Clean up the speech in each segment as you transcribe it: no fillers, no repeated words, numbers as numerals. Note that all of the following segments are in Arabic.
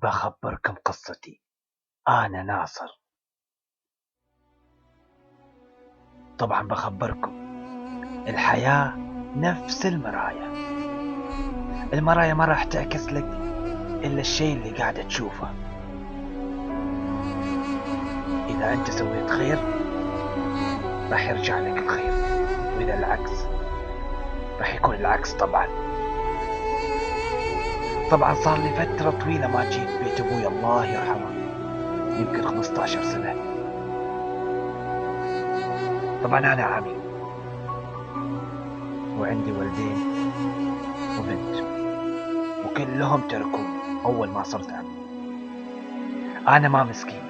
بخبركم قصتي. أنا ناصر. طبعا بخبركم، الحياة نفس المراية. المراية ما راح تعكس لك إلا الشيء اللي قاعدة تشوفه. إذا أنت سويت خير راح يرجع لك الخير، وإذا العكس راح يكون العكس. طبعا صار لي فترة طويلة ما جيت بيت أبوي الله يرحمه، يمكن 15 سنة. طبعا أنا عمي وعندي ولدين وبنت، وكلهم تركوني أول ما صرت عمي. أنا ما مسكين،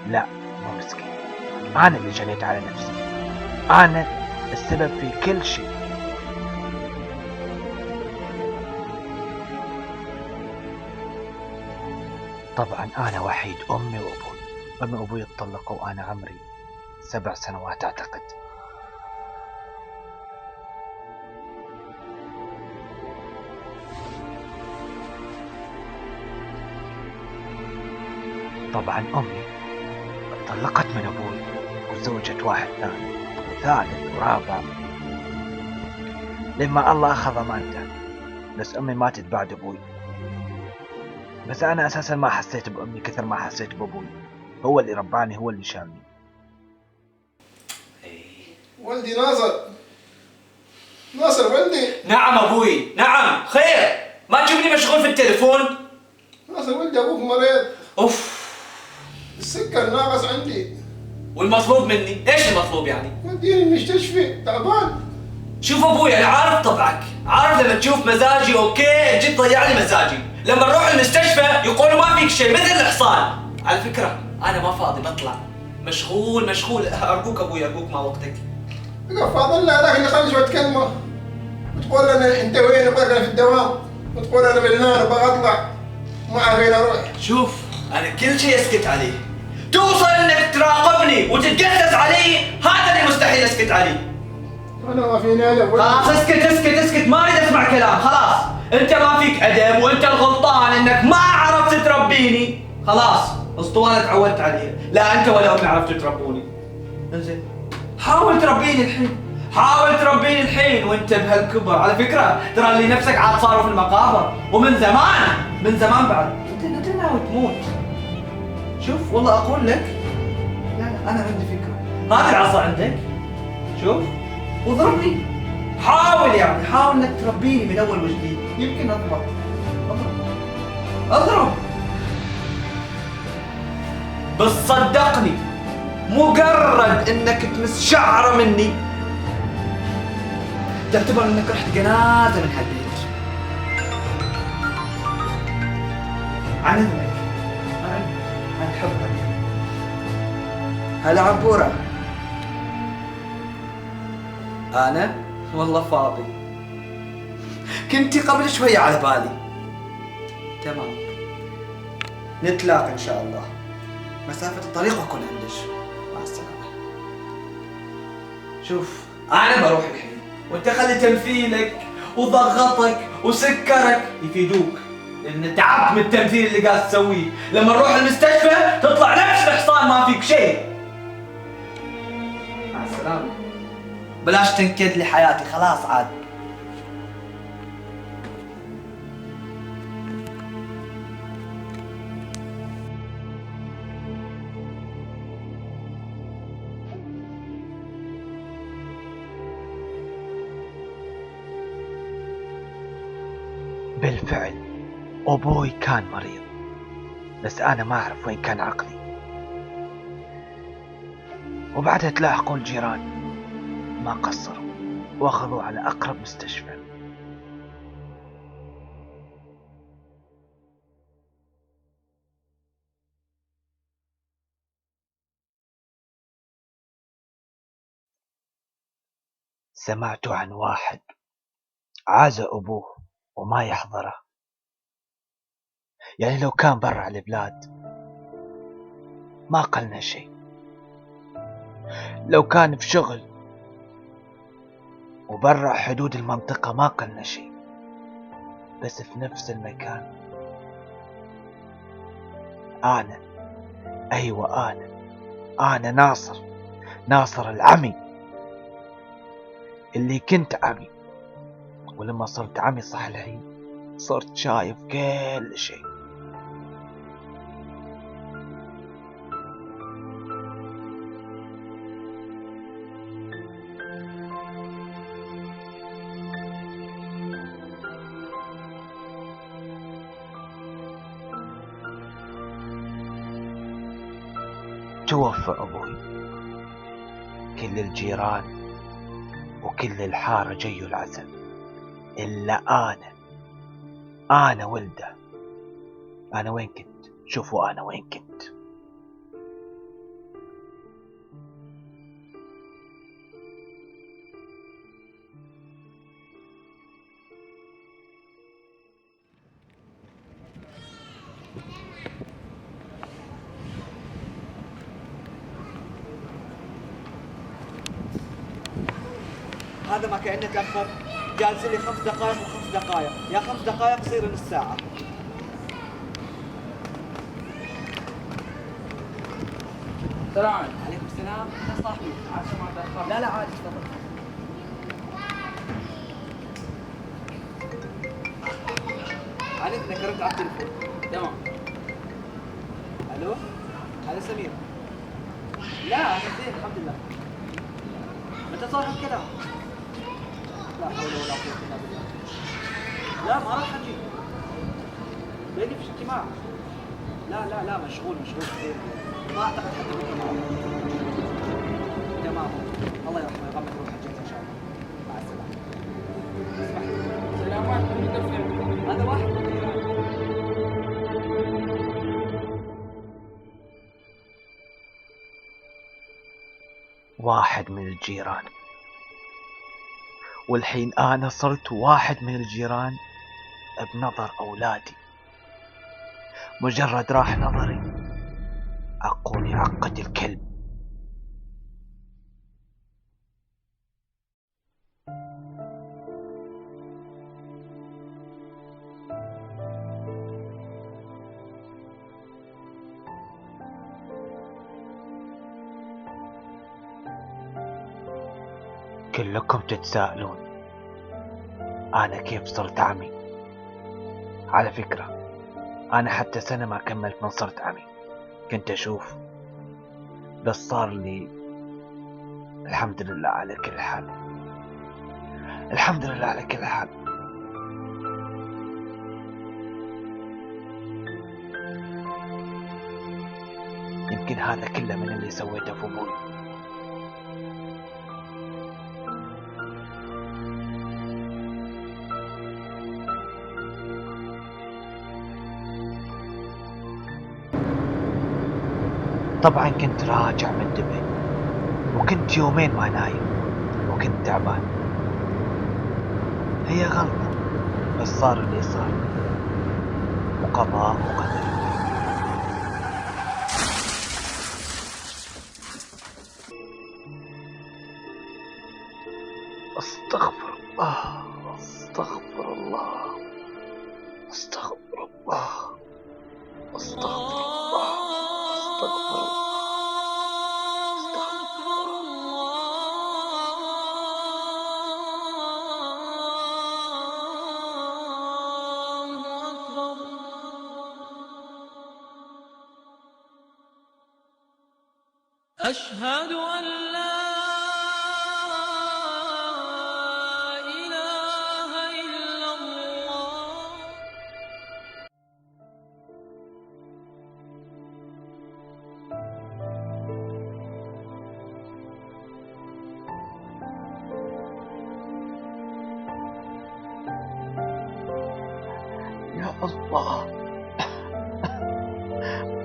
لا مو مسكين، أنا اللي جنيت على نفسي، أنا السبب في كل شيء. طبعا أنا وحيد أمي وأبوي. أمي وأبوي اتطلقوا وأنا عمري 7 سنوات أعتقد. طبعا أمي اتطلقت من أبوي وتزوجت واحد ثاني وثالث ورابع لما الله أخذ أمانته. بس أمي ماتت بعد أبوي. بس أنا أساسا ما حسيت بأمي كثر ما حسيت بأبوي. هو اللي رباني، هو اللي شالني. ولدي ناصر ولدي. نعم أبوي، نعم. خير؟ ما تشوفني مشغول في التليفون؟ ناصر ولدي أبوك مريض. أوف. السكر ناقص عندي. والمطلوب مني؟ إيش المطلوب يعني؟ وديني المستشفى تعبان. شوف أبوي، أنا عارف طبعك، عارف لما تشوف مزاجي أوكي تجي تضيع لي مزاجي، لما نروح المستشفى يقولوا ما فيك شيء مثل الحصان. على فكرة أنا ما فاضي، بطلع مشغول. أرجوك أبوي، أرجوك ما وقتك. فاضل لي هذاك اللي خلي شوية كلمة وتقول أنا أنت وين أبغاك في الدوام، وتقول أنا بالنار أبغى أطلع ما أعرف وين أروح. شوف أنا كل شيء أسكت عليه، توصل إنك تراقبني وتتجسس علي، هذا اللي مستحيل أسكت عليه. أنا ما فيني أدب. خلاص اسكت، ما اريد اسمع كلام. خلاص انت ما فيك ادب، وانت الغلطان انك ما عرفت تربيني. خلاص اسطوانه تعودت عليها، لا انت ولا امي عرفتوا تربوني. انزين حاول تربيني الحين وانت بهالكبر. على فكره ترى اللي نفسك عاد صاروا في المقابر، ومن زمان بعد. انت ناوي تموت. شوف والله اقول لك، لا انا عندي فكره. هذه العصا عندك، شوف وضربني. حاول انك تربيني من اول وجديد، يمكن اضرب. بس صدقني مجرد انك تمس شعره مني تعتبر انك رحت جنازه من هالبيت. عن اذنك، عن حبك. هلا عبوره. أنا والله فاضي، كنتي قبل شوية على بالي. تمام، نتلاقى إن شاء الله. مسافة الطريق أكون عندش. مع السلامة. شوف أنا بروح الحين، وأنت خلي تمثيلك وضغطك وسكرك يفيدوك، لأن تعبت من التمثيل اللي قاعد تسويه. لما نروح المستشفى تطلع نفس الحصان ما فيك شيء. مع السلامة. بلاش تنكد لي حياتي، خلاص عاد. بالفعل أبوي كان مريض، بس أنا ما أعرف وين كان عقلي. وبعدها تلاحقوا الجيران ما قصروا واخذوه على أقرب مستشفى. سمعت عن واحد عاز أبوه وما يحضره. يعني لو كان برا البلاد ما قلنا شيء، لو كان في شغل وبرا حدود المنطقة ما قلنا شيء، بس في نفس المكان أنا، أيوة أنا ناصر العمي، اللي كنت عمي، ولما صرت عمي صح الحين صرت شايف كل شيء. توفى أبوي، كل الجيران وكل الحارة جيوا العزاء إلا أنا ولده. أنا وين كنت؟ شوفوا أنا وين كنت. هذا ما كأنه تأخر، جالس لي 5 دقائق و5 دقائق، يا 5 دقائق تصير نص ساعة. السلام عليكم. عليكم السلام، أنا صاحبي. عشان ما تأخر. لا عادي، تفضل. عليك انك رد على التليفون. تمام. الو، هذا سمير. لا انا زين الحمد لله. متى صار هالكلام؟ لا حول ولا قوة الا بالله. لا ما راح اجي. لاني في اجتماع. لا مشغول كثير. ما اعتقد حتى بكره ما راح. تمام. الله يرحمه ويغمد روح حجته ان شاء الله. مع السلامة. اسمح لي. سلامات من الدفع. هذا واحد. واحد من الجيران، والحين أنا صرت واحد من الجيران بنظر أولادي. مجرد راح نظري عقوني عقد الكلب. كلكم تتساءلون أنا كيف صرت عمي. على فكرة أنا حتى سنة ما كملت من صرت عمي، كنت أشوف، بس صار لي. الحمد لله على كل حال، الحمد لله على كل حال. يمكن هذا كله من اللي سويته في أبوي. طبعا كنت راجع من دبي، وكنت يومين ما نايم، وكنت تعبان. هي غلطة، بس صار اللي صار، وقضاء وقدر. استغفر الله، استغفر الله، استغفر الله، استغفر الله، استغفر الله. أشهد أن لا إله إلا الله. يا الله،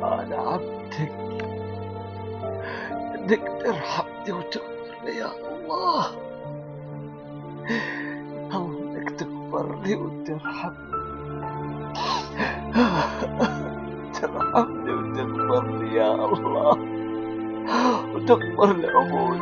أنا عبدك، بدك ترحمني وتغفر لي يا الله. الله بدك تغفر لي وترحمني، ترحمني وتغفر لي يا الله، وتغفر لأبوي.